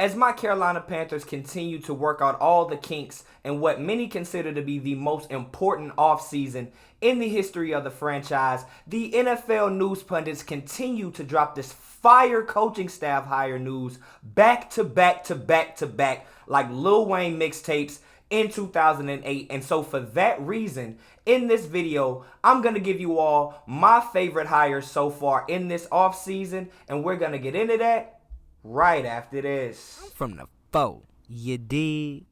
as my Carolina Panthers continue to work out all the kinks in what many consider to be the most important offseason in the history of the franchise, the NFL news pundits continue to drop this fire coaching staff hire news back to back to back to back like Lil Wayne mixtapes in 2008. And so for that reason, in this video, I'm going to give you all my favorite hires so far in this offseason, and we're going to get into that right after this. From the foe, you dig?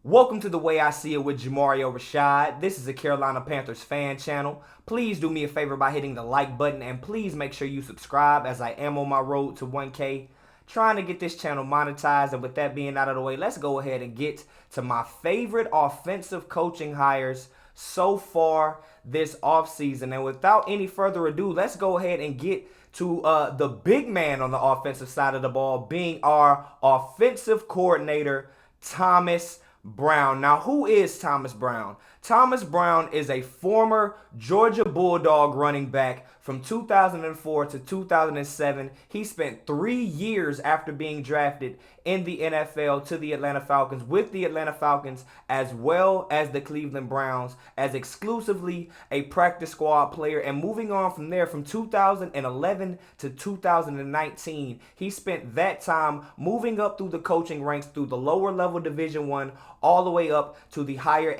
Welcome to The Way I See It with Jamario Rashad. This is a Carolina Panthers fan channel. Please do me a favor by hitting the like button, and please make sure you subscribe as I am on my road to 1K. Trying to get this channel monetized, and with that being out of the way, let's go ahead and get to my favorite offensive coaching hires so far this offseason. And without any further ado, let's go ahead and get to the big man on the offensive side of the ball, being our offensive coordinator, Thomas Brown. Now, who is Thomas Brown? Thomas Brown is a former Georgia Bulldog running back from 2004 to 2007. He spent 3 years after being drafted in the NFL to the Atlanta Falcons, with the Atlanta Falcons as well as the Cleveland Browns, as exclusively a practice squad player. And moving on from there, from 2011 to 2019, he spent that time moving up through the coaching ranks, through the lower level Division I, all the way up to the higher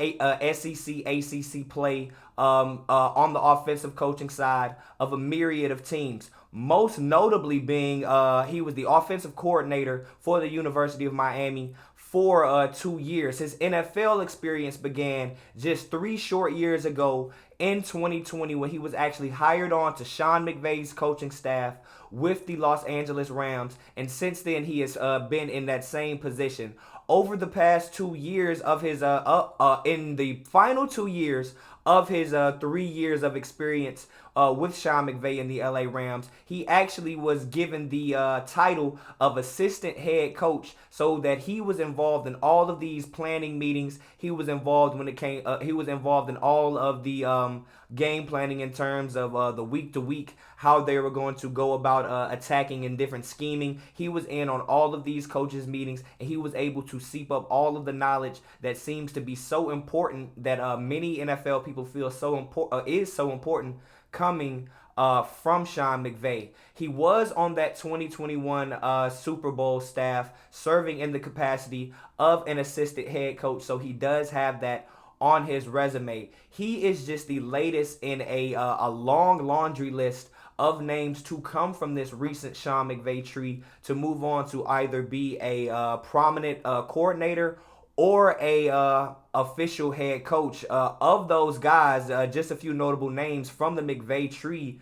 SEC, ACC play on the offensive coaching side of a myriad of teams. Most notably being he was the offensive coordinator for the University of Miami for 2 years. His NFL experience began just 3 short years ago in 2020, when he was actually hired on to Sean McVay's coaching staff with the Los Angeles Rams. And since then, he has been in that same position. Over the past 2 years of his, in the final 2 years of his 3 years of experience with Sean McVay in the LA Rams, he actually was given the title of assistant head coach, so that he was involved in all of these planning meetings. He was involved when it came. He was involved in all of the game planning in terms of the week to week, how they were going to go about attacking and different scheming. He was in on all of these coaches' meetings, and he was able to seep up all of the knowledge that seems to be so important, that many NFL people feel so important, is so important, coming from Sean McVay. He was on that 2021 Super Bowl staff, serving in the capacity of an assistant head coach, so he does have that on his resume. He is just the latest in a long laundry list of names to come from this recent Sean McVay tree, to move on to either be a prominent coordinator or a official head coach. Of those guys, just a few notable names from the McVay tree,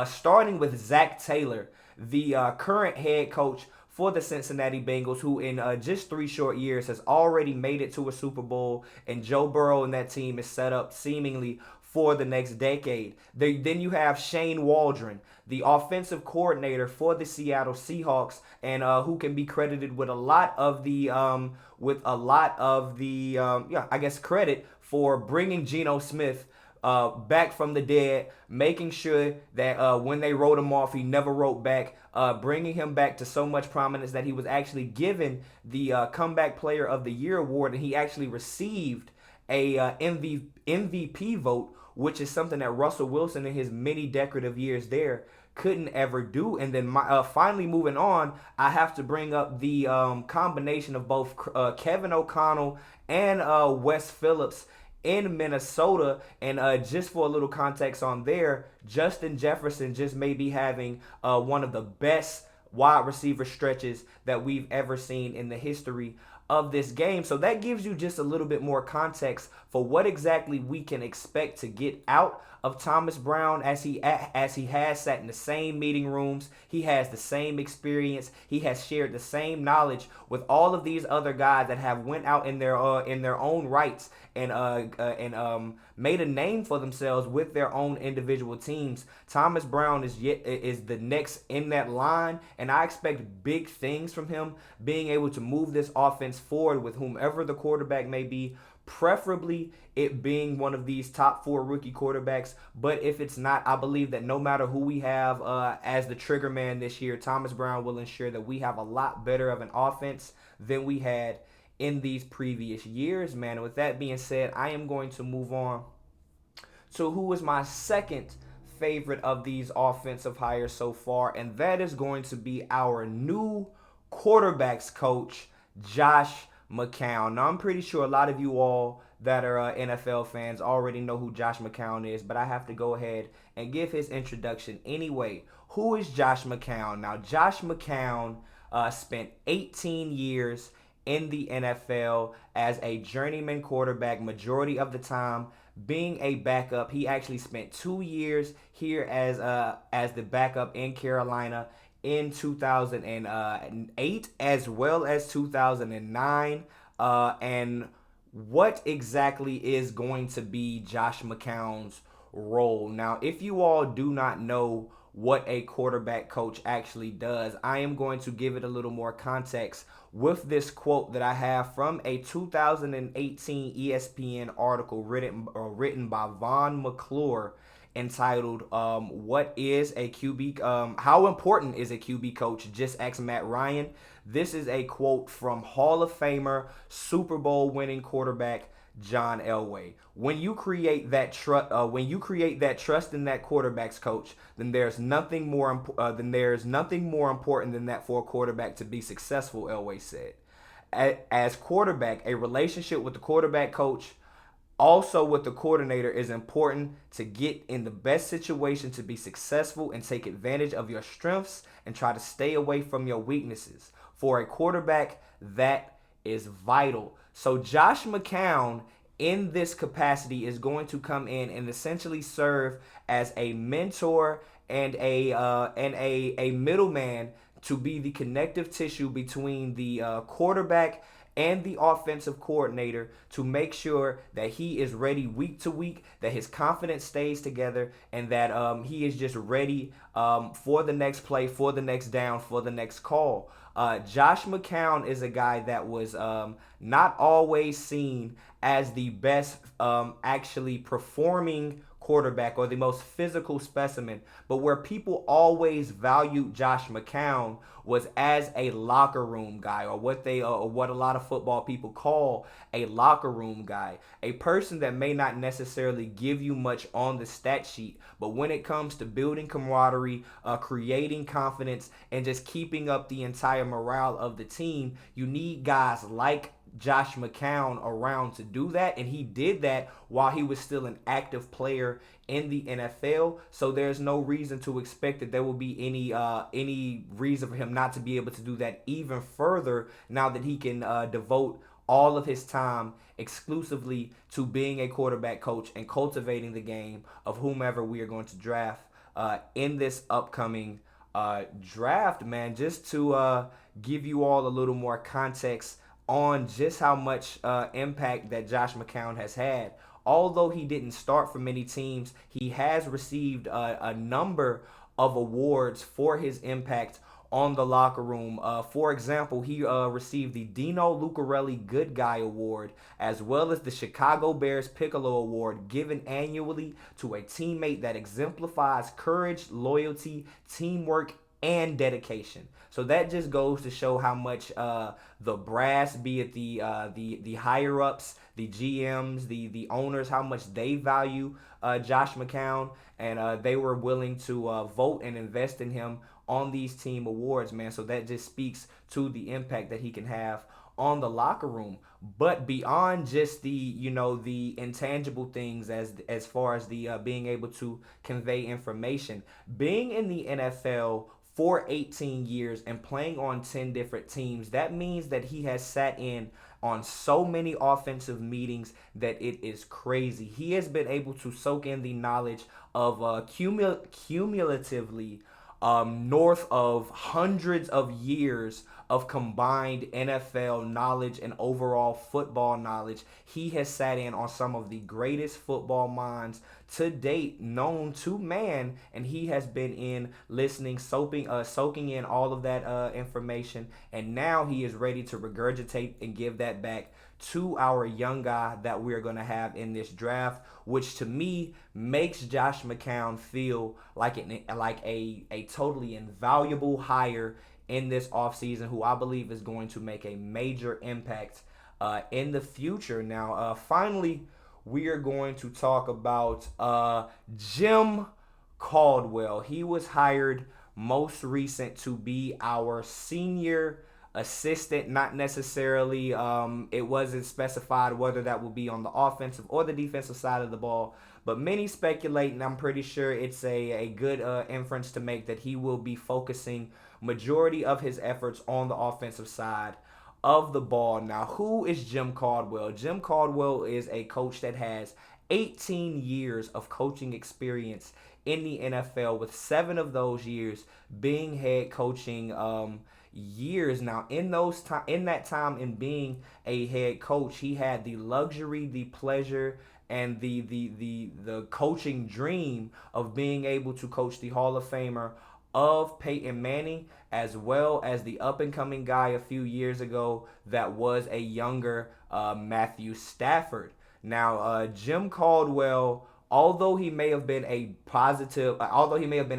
starting with Zach Taylor, the current head coach for the Cincinnati Bengals, who in just 3 short years has already made it to a Super Bowl, and Joe Burrow and that team is set up seemingly for the next decade. Then you have Shane Waldron, the offensive coordinator for the Seattle Seahawks, and who can be credited with a lot of the credit for bringing Geno Smith back from the dead, making sure that when they wrote him off, he never wrote back, bringing him back to so much prominence that he was actually given the Comeback Player of the Year award, and he actually received a MVP vote, which is something that Russell Wilson in his many decorative years there couldn't ever do. And then finally moving on, I have to bring up the combination of both Kevin O'Connell and Wes Phillips in Minnesota. And just for a little context on there, Justin Jefferson just may be having one of the best wide receiver stretches that we've ever seen in the history of this game. So that gives you just a little bit more context for what exactly we can expect to get out of Thomas Brown, as he has sat in the same meeting rooms. He has the same experience. He has shared the same knowledge with all of these other guys that have went out in their own rights and made a name for themselves with their own individual teams. Thomas Brown is the next in that line, and I expect big things from him, being able to move this offense forward with whomever the quarterback may be, preferably it being one of these top 4 rookie quarterbacks. But if it's not, I believe that no matter who we have as the trigger man this year, Thomas Brown will ensure that we have a lot better of an offense than we had in these previous years, man. And with that being said, I am going to move on to who is my second favorite of these offensive hires so far, and that is going to be our new quarterbacks coach, Josh McCown. Now, I'm pretty sure a lot of you all that are NFL fans already know who Josh McCown is, but I have to go ahead and give his introduction anyway. Who is Josh McCown? Now, Josh McCown spent 18 years in the NFL as a journeyman quarterback, majority of the time being a backup. He actually spent 2 years here as the backup in Carolina in 2008 as well as 2009. And what exactly is going to be Josh McCown's role? Now, if you all do not know what a quarterback coach actually does, I am going to give it a little more context with this quote that I have from a 2018 ESPN article written by Von McClure, entitled "What is a QB? How important is a QB coach? Just ask Matt Ryan." This is a quote from Hall of Famer, Super Bowl winning quarterback John Elway. When you create that trust in that quarterback's coach, then there's nothing more important than that for a quarterback to be successful, Elway said. As quarterback, a relationship with the quarterback coach, also with the coordinator, is important to get in the best situation to be successful and take advantage of your strengths and try to stay away from your weaknesses. For a quarterback, that is vital. So Josh McCown in this capacity is going to come in and essentially serve as a mentor and a middleman to be the connective tissue between the quarterback and the offensive coordinator to make sure that he is ready week to week, that his confidence stays together, and that he is just ready for the next play, for the next down, for the next call. Josh McCown is a guy that was not always seen as the best actually performing quarterback or the most physical specimen, but where people always valued Josh McCown was as a locker room guy, or what a lot of football people call a locker room guy, a person that may not necessarily give you much on the stat sheet, but when it comes to building camaraderie, creating confidence, and just keeping up the entire morale of the team, you need guys like Josh McCown around to do that, and he did that while he was still an active player in the NFL. So there's no reason to expect that there will be any reason for him not to be able to do that even further now that he can devote all of his time exclusively to being a quarterback coach and cultivating the game of whomever we are going to draft in this upcoming draft, man. Just to give you all a little more context on just how much impact that Josh McCown has had. Although he didn't start for many teams, he has received a number of awards for his impact on the locker room. For example, he received the Dino Lucarelli Good Guy Award, as well as the Chicago Bears Piccolo Award, given annually to a teammate that exemplifies courage, loyalty, teamwork, and dedication. So that just goes to show how much the brass, be it the higher ups, the GMs, the owners, how much they value Josh McCown, and they were willing to vote and invest in him on these team awards, man. So that just speaks to the impact that he can have on the locker room. But beyond just the intangible things, as far as the being able to convey information, being in the NFL for 18 years and playing on 10 different teams, that means that he has sat in on so many offensive meetings that it is crazy. He has been able to soak in the knowledge of cumulatively north of hundreds of years of combined NFL knowledge and overall football knowledge. He has sat in on some of the greatest football minds to date known to man, and he has been in listening, soaking in all of that information, and now he is ready to regurgitate and give that back to our young guy that we're going to have in this draft, which to me makes Josh McCown feel like a totally invaluable hire in this offseason, who I believe is going to make a major impact in the future. Now, finally, we are going to talk about Jim Caldwell. He was hired most recent to be our senior assistant. Not necessarily, it wasn't specified whether that will be on the offensive or the defensive side of the ball, but many speculate, and I'm pretty sure it's a good inference to make, that he will be focusing majority of his efforts on the offensive side of the ball. Now, who is Jim Caldwell? Jim Caldwell is a coach that has 18 years of coaching experience in the NFL, with 7 of those years being head coaching years. Now, in that time in being a head coach, he had the luxury, the pleasure, and the coaching dream of being able to coach the Hall of Famer of Peyton Manning, as well as the up-and-coming guy a few years ago that was a younger Matthew Stafford. Now, Jim Caldwell, although he may have been a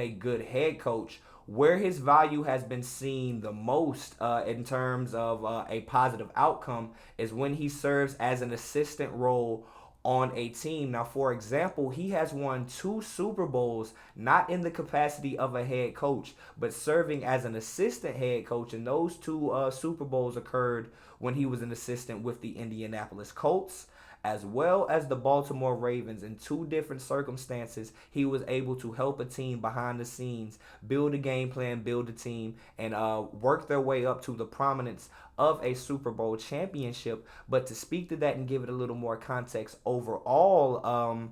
good head coach, where his value has been seen the most in terms of a positive outcome is when he serves as an assistant role on a team. Now, for example, he has won 2 Super Bowls, not in the capacity of a head coach, but serving as an assistant head coach. And those 2 Super Bowls occurred when he was an assistant with the Indianapolis Colts, as well as the Baltimore Ravens. In 2 different circumstances, he was able to help a team behind the scenes, build a game plan, build a team, and work their way up to the prominence of a Super Bowl championship. But to speak to that and give it a little more context, overall,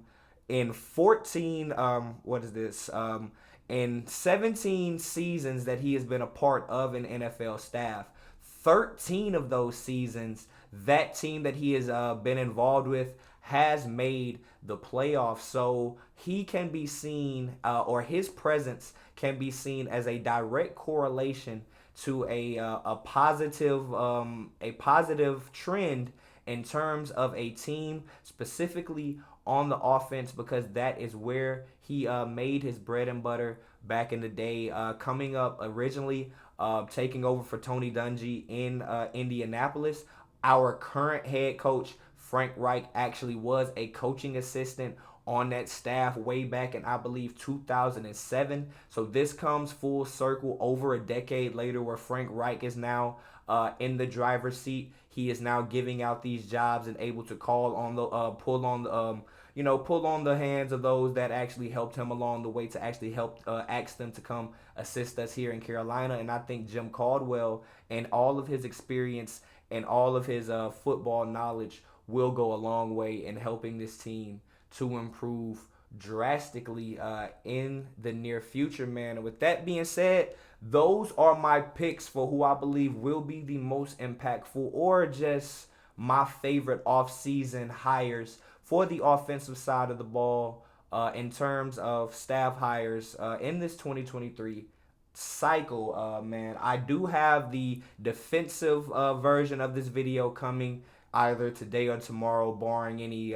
in 17 seasons that he has been a part of an NFL staff, 13 of those seasons, that team that he has been involved with has made the playoffs. So he can be seen, or his presence can be seen as a direct correlation to a positive trend in terms of a team, specifically on the offense, because that is where he made his bread and butter back in the day, coming up originally, taking over for Tony Dungy in Indianapolis. Our current head coach, Frank Reich, actually was a coaching assistant on that staff way back in, I believe, 2007. So this comes full circle over a decade later, where Frank Reich is now in the driver's seat. He is now giving out these jobs and able to call on the pull on the hands of those that actually helped him along the way to actually help ask them to come assist us here in Carolina. And I think Jim Caldwell and all of his experience and all of his football knowledge will go a long way in helping this team to improve drastically in the near future, man. And with that being said, those are my picks for who I believe will be the most impactful, or just my favorite offseason hires for the offensive side of the ball in terms of staff hires in this 2023 cycle, man. I do have the defensive version of this video coming either today or tomorrow, barring any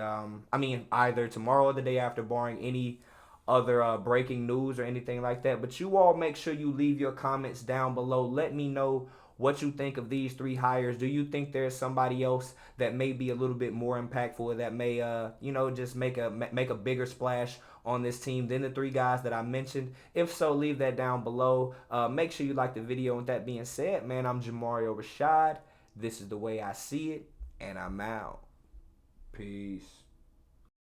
either tomorrow or the day after, barring any other breaking news or anything like that. But you all make sure you leave your comments down below. Let me know what you think of these 3 hires. Do you think there's somebody else that may be a little bit more impactful, or that may just make a bigger splash on this team than the 3 guys that I mentioned? If so, leave that down below. Make sure you like the video. With that being said, man, I'm Jamario Rashad. This is the way I see it, and I'm out. Peace.